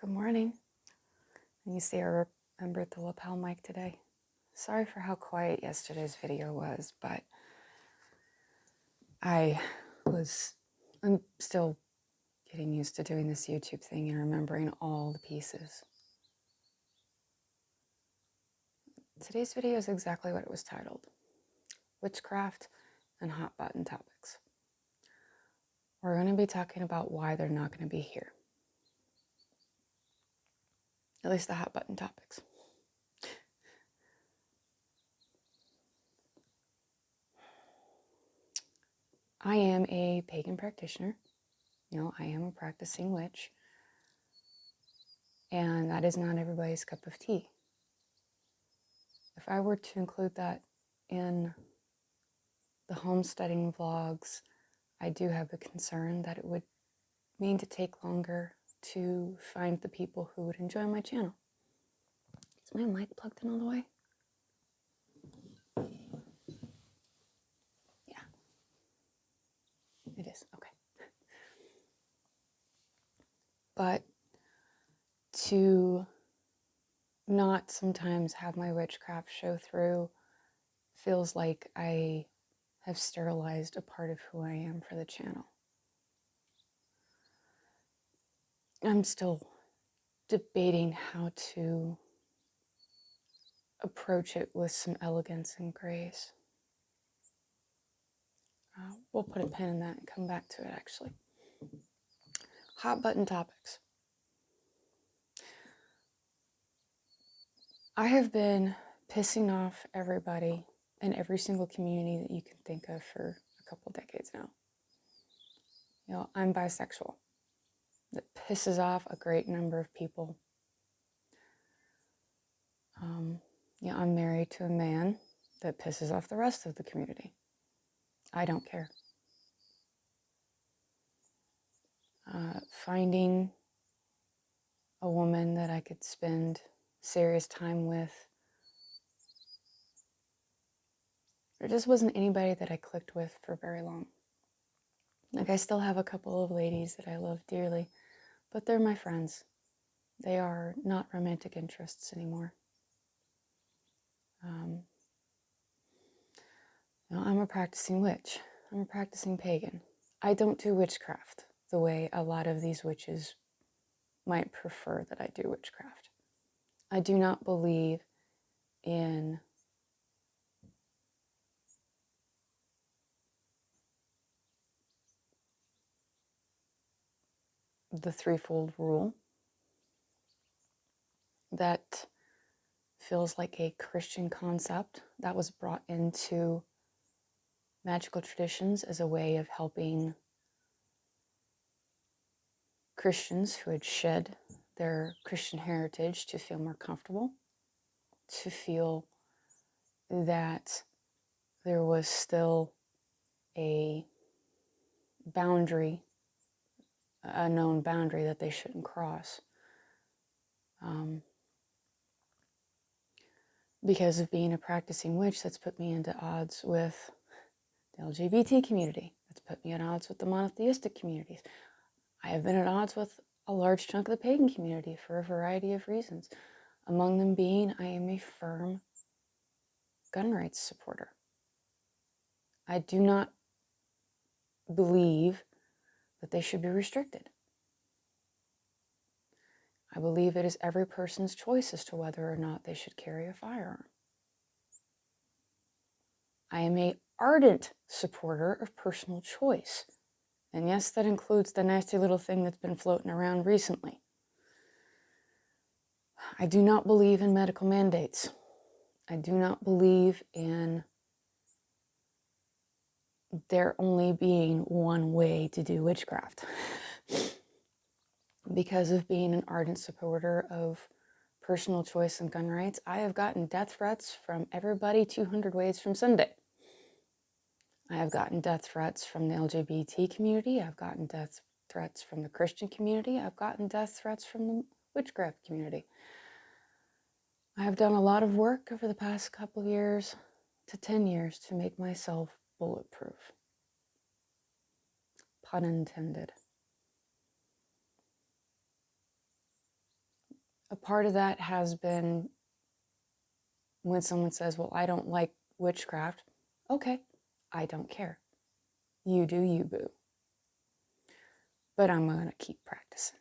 Good morning. You see, I remembered the lapel mic today. Sorry for how quiet yesterday's video was, but I'm still getting used to doing this YouTube thing and remembering all the pieces. Today's video is exactly what it was titled: Witchcraft and Hot Button Topics. We're going to be talking about why they're not going to be here. At least the hot button topics. I am a pagan practitioner. I am a practicing witch. And that is not everybody's cup of tea. If I were to include that in the homesteading vlogs, I do have a concern that it would mean to take longer to find the people who would enjoy my channel. Is my mic plugged in all the way? Yeah, it is. Okay. But to not sometimes have my witchcraft show through feels like I have sterilized a part of who I am for the channel. I'm still debating how to approach it with some elegance and grace. We'll put a pin in that and come back to it, actually. Hot button topics. I have been pissing off everybody in every single community that you can think of for a couple decades now. I'm bisexual. That pisses off a great number of people. I'm married to a man that pisses off the rest of the community. I don't care. Finding a woman that I could spend serious time with, there just wasn't anybody that I clicked with for very long. I still have a couple of ladies that I love dearly, but they're my friends. They are not romantic interests anymore. I'm a practicing witch. I'm a practicing pagan. I don't do witchcraft the way a lot of these witches might prefer that I do witchcraft. I do not believe in the threefold rule. That feels like a Christian concept that was brought into magical traditions as a way of helping Christians who had shed their Christian heritage to feel more comfortable, to feel that there was still a boundary, a known boundary that they shouldn't cross. Because of being a practicing witch, that's put me into odds with the LGBT community. That's put me at odds with the monotheistic communities. I have been at odds with a large chunk of the pagan community for a variety of reasons. Among them being, I am a firm gun rights supporter. I do not believe that they should be restricted. I believe it is every person's choice as to whether or not they should carry a firearm. I am an ardent supporter of personal choice. And yes, that includes the nasty little thing that's been floating around recently. I do not believe in medical mandates. I do not believe in there only being one way to do witchcraft. Because of being an ardent supporter of personal choice and gun rights, I have gotten death threats from everybody 200 ways from Sunday. I have gotten death threats from the LGBT community. I've gotten death threats from the Christian community. I've gotten death threats from the witchcraft community. I have done a lot of work over the past couple years to 10 years to make myself bulletproof. Pun intended. a part of that has been when someone says, well, I don't like witchcraft. Okay, I don't care. You do you, boo. But I'm going to keep practicing.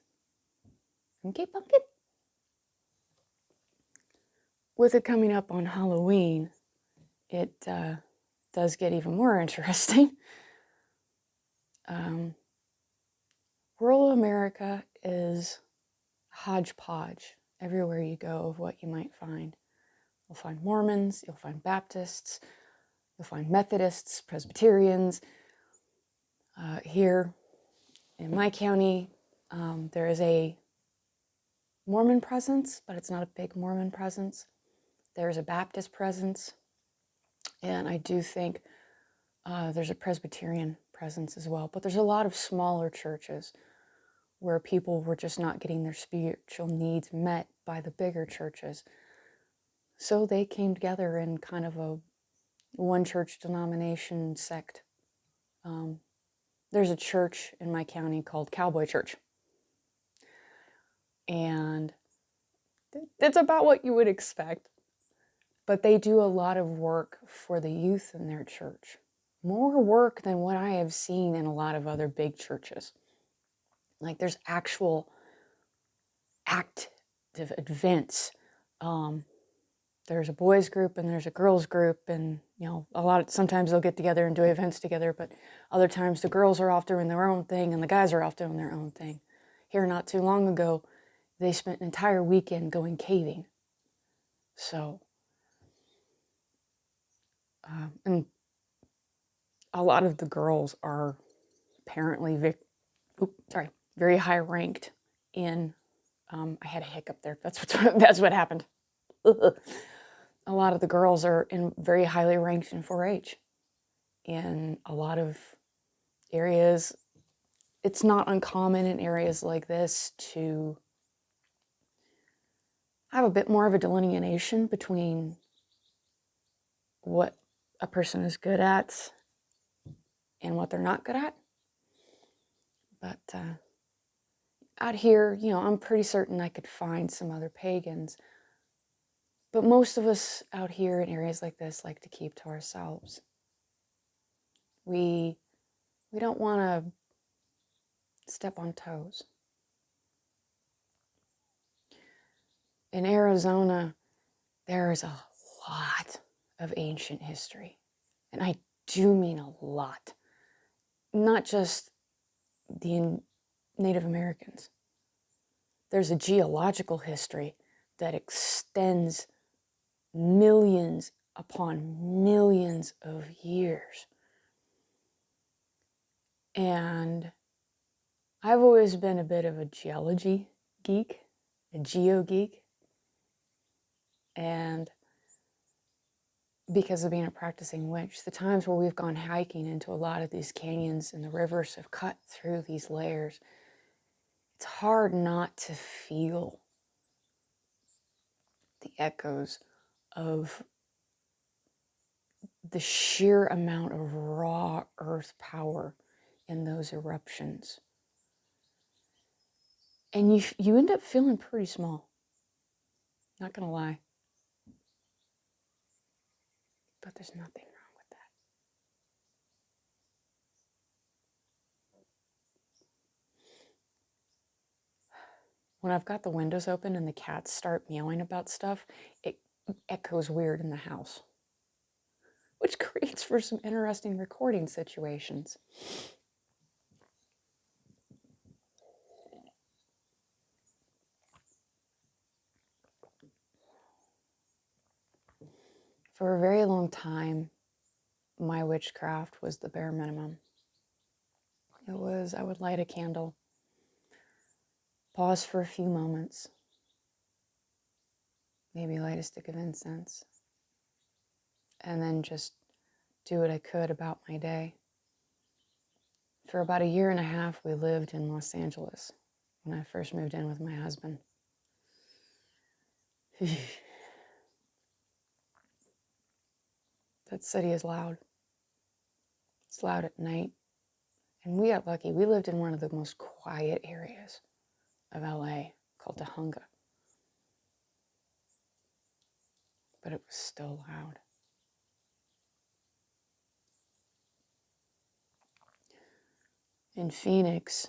Okay, pumpkin? With it coming up on Halloween, it does get even more interesting. Rural America is hodgepodge everywhere you go of what you might find. You'll find Mormons, you'll find Baptists, you'll find Methodists, Presbyterians. Here in my county, there is a Mormon presence, but it's not a big Mormon presence. There's a Baptist presence, and I do think there's a Presbyterian presence as well. But there's a lot of smaller churches where people were just not getting their spiritual needs met by the bigger churches. So they came together in kind of a one church denomination sect. There's a church in my county called Cowboy Church. And it's about what you would expect. But they do a lot of work for the youth in their church. More work than what I have seen in a lot of other big churches. Like there's actual active events. There's a boys group and there's a girls group, and sometimes they'll get together and do events together, but other times the girls are off doing their own thing and the guys are off doing their own thing. Here not too long ago, they spent an entire weekend going caving. So, and a lot of the girls are apparently very high ranked in. I had a hiccup there. That's what happened. A lot of the girls are very highly ranked in 4-H. In a lot of areas, it's not uncommon in areas like this to have a bit more of a delineation between what a person is good at and what they're not good at. But out here, I'm pretty certain I could find some other pagans. But most of us out here in areas like this like to keep to ourselves. We don't want to step on toes. In Arizona, there is a lot of ancient history. And I do mean a lot. Not just the Native Americans. There's a geological history that extends millions upon millions of years. And I've always been a bit of a geology geek, a geo geek. And because of being a practicing witch, the times where we've gone hiking into a lot of these canyons and the rivers have cut through these layers, it's hard not to feel the echoes of the sheer amount of raw earth power in those eruptions. And you end up feeling pretty small. Not gonna lie. But there's nothing wrong with that. When I've got the windows open and the cats start meowing about stuff, it echoes weird in the house, which creates for some interesting recording situations. For a very long time, my witchcraft was the bare minimum. It was, I would light a candle, pause for a few moments, maybe light a stick of incense, and then just do what I could about my day. For about 1.5 years, we lived in Los Angeles when I first moved in with my husband. That city is loud. It's loud at night. And we got lucky. We lived in one of the most quiet areas of LA called Tahunga. but it was still loud. In Phoenix,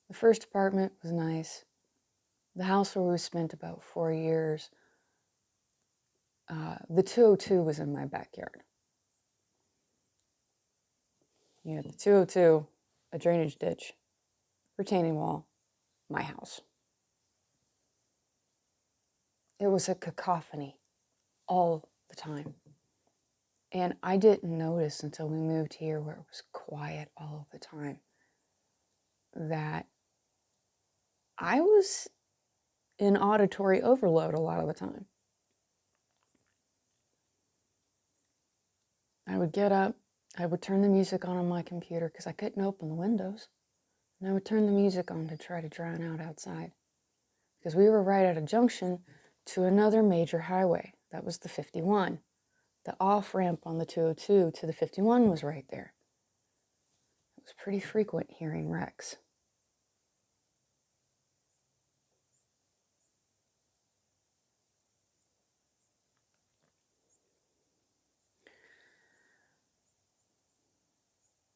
the first apartment was nice. The house where we spent about 4 years, the 202 was in my backyard. You had the 202, a drainage ditch, retaining wall, my house. It was a cacophony all the time. And I didn't notice until we moved here, where it was quiet all of the time, that I was in auditory overload a lot of the time. I would get up, I would turn the music on my computer because I couldn't open the windows. And I would turn the music on to try to drown out outside. Because we were right at a junction to another major highway. That was the 51. The off-ramp on the 202 to the 51 was right there. It was pretty frequent hearing wrecks.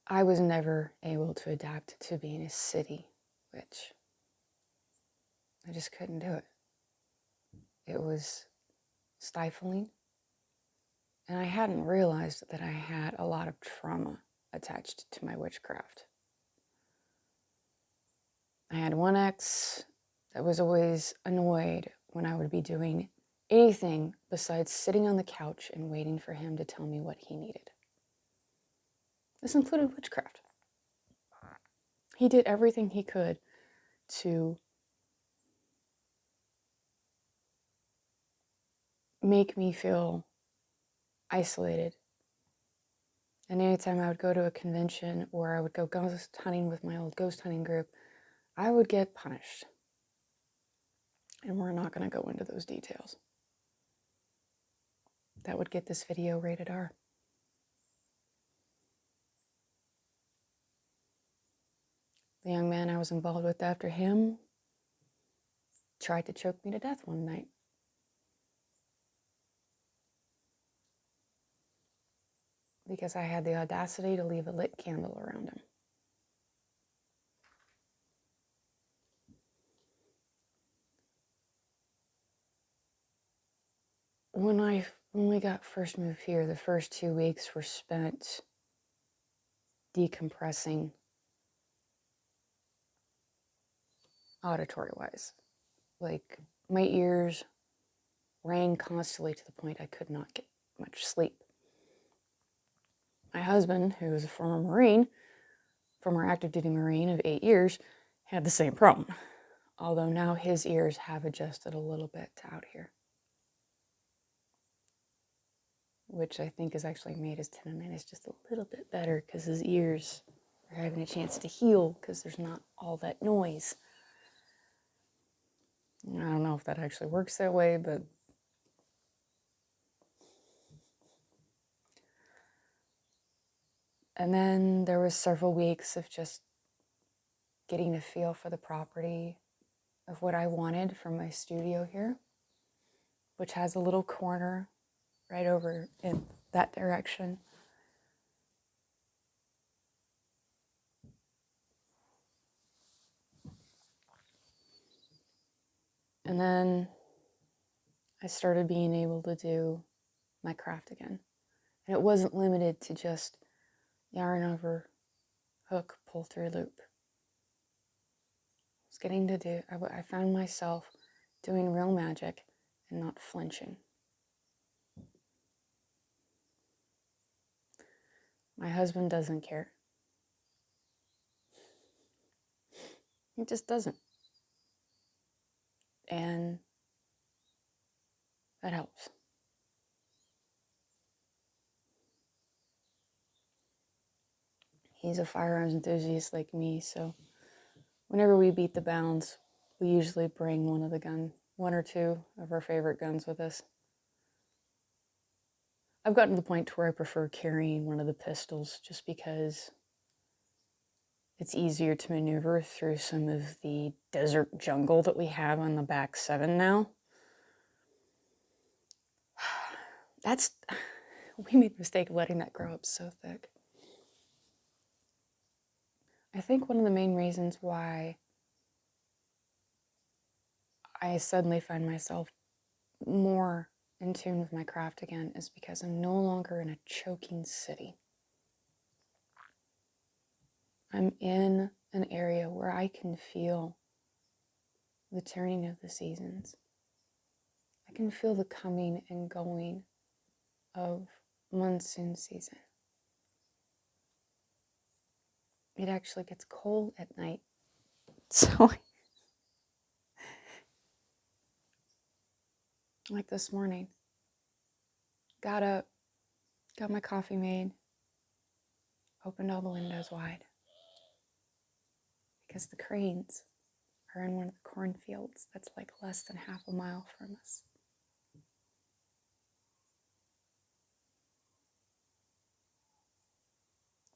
I was never able to adapt to being a city witch. I just couldn't do it. It was stifling. And I hadn't realized that I had a lot of trauma attached to my witchcraft. I had one ex that was always annoyed when I would be doing anything besides sitting on the couch and waiting for him to tell me what he needed. This included witchcraft. He did everything he could to make me feel isolated. And anytime I would go to a convention or I would go ghost hunting with my old ghost hunting group, I would get punished. And we're not going to go into those details. That would get this video rated R. The young man I was involved with after him tried to choke me to death one night. Because I had the audacity to leave a lit candle around him. When we got first moved here, the first 2 weeks were spent decompressing auditory-wise. Like, my ears rang constantly to the point I could not get much sleep. My husband, who was a former active duty Marine of 8 years, had the same problem. Although now his ears have adjusted a little bit to out here, which I think has actually made his tinnitus just a little bit better because his ears are having a chance to heal because there's not all that noise. I don't know if that actually works that way, but and then there was several weeks of just getting a feel for the property of what I wanted from my studio here, which has a little corner right over in that direction. And then I started being able to do my craft again. And it wasn't limited to just yarn over, hook, pull through loop. I was getting to do, I found myself doing real magic and not flinching. My husband doesn't care. He just doesn't. And that helps. He's a firearms enthusiast like me, so whenever we beat the bounds, we usually bring one or two of our favorite guns with us. I've gotten to the point where I prefer carrying one of the pistols just because it's easier to maneuver through some of the desert jungle that we have on the back 7 now. We made the mistake of letting that grow up so thick. I think one of the main reasons why I suddenly find myself more in tune with my craft again is because I'm no longer in a choking city. I'm in an area where I can feel the turning of the seasons. I can feel the coming and going of monsoon season. It actually gets cold at night. So, like this morning, got up, got my coffee made, opened all the windows wide because the cranes are in one of the cornfields that's like less than half a mile from us.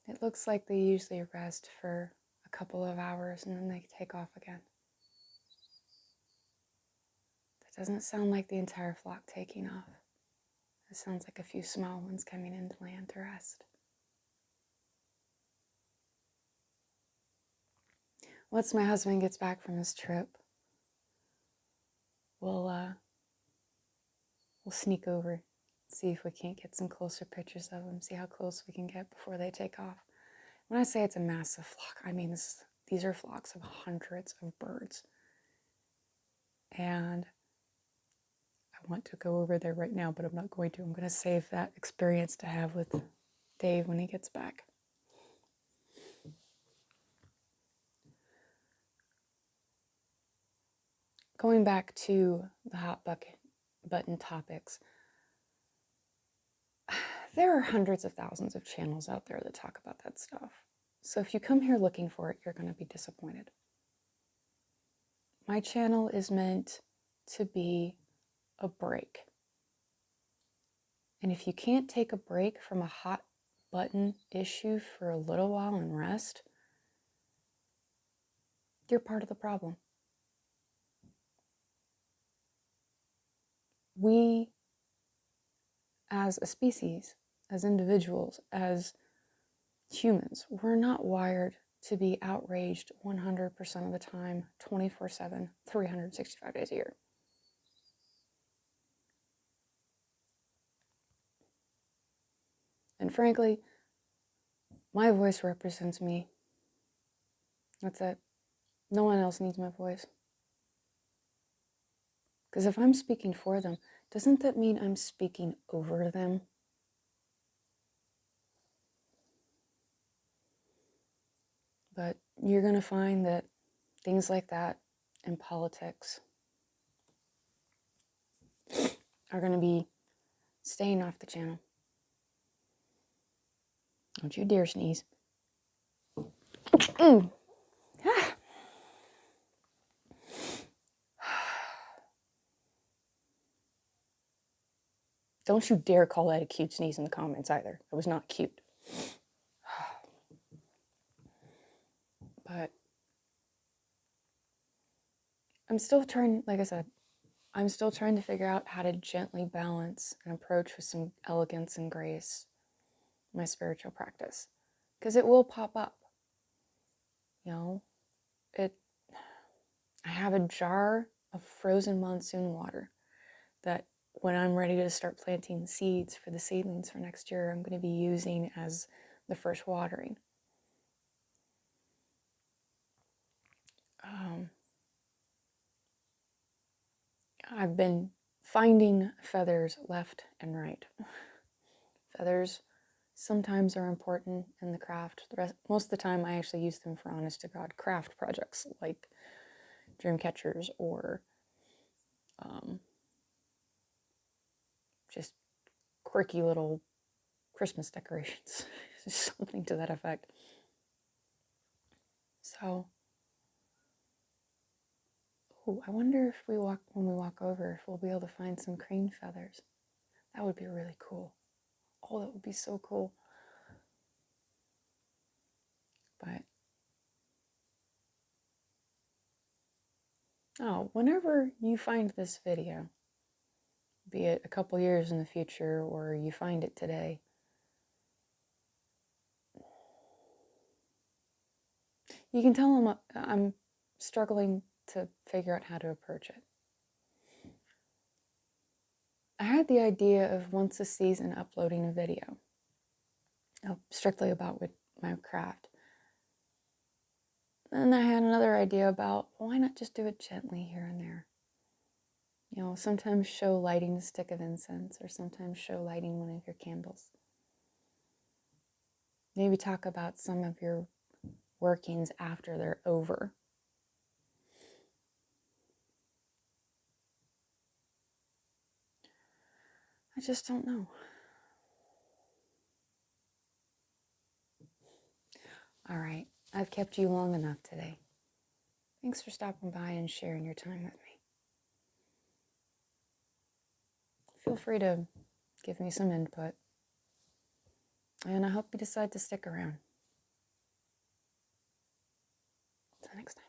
It looks like they usually rest for a couple of hours and then they take off again. That doesn't sound like the entire flock taking off. It sounds like a few small ones coming into land to rest. Once my husband gets back from his trip, we'll sneak over, see if we can't get some closer pictures of them, see how close we can get before they take off. When I say it's a massive flock, I mean these are flocks of hundreds of birds. And I want to go over there right now, but I'm not going to. I'm going to save that experience to have with Dave when he gets back. Going back to the hot button topics, there are hundreds of thousands of channels out there that talk about that stuff. So if you come here looking for it, you're going to be disappointed. My channel is meant to be a break. And if you can't take a break from a hot button issue for a little while and rest, you're part of the problem. We, as a species, as individuals, as humans, we're not wired to be outraged 100% of the time, 24/7, 365 days a year. And frankly, my voice represents me. That's it. No one else needs my voice. Because if I'm speaking for them, doesn't that mean I'm speaking over them? But you're going to find that things like that in politics are going to be staying off the channel. Don't you dare sneeze. Don't you dare call that a cute sneeze in the comments either. It was not cute. But I'm still trying, like I said, I'm still trying to figure out how to gently balance and approach with some elegance and grace my spiritual practice. Because it will pop up. You know, I have a jar of frozen monsoon water that when I'm ready to start planting seeds for the seedlings for next year, I'm going to be using as the first watering. I've been finding feathers left and right. Feathers sometimes are important in the craft. Most of the time I actually use them for honest to God craft projects like dream catchers or just quirky little Christmas decorations. Something to that effect. So, I wonder if when we walk over, if we'll be able to find some crane feathers. That would be really cool. Oh, that would be so cool. But Oh, whenever you find this video, be it a couple years in the future or you find it today, you can tell them I'm struggling to figure out how to approach it. I had the idea of once a season uploading a video, strictly about Witchcraft. Then I had another idea about why not just do it gently here and there. You know, sometimes show lighting a stick of incense, or sometimes show lighting one of your candles. Maybe talk about some of your workings after they're over. I just don't know. All right, I've kept you long enough today. Thanks for stopping by and sharing your time with me. Feel free to give me some input, and I hope you decide to stick around. Until next time.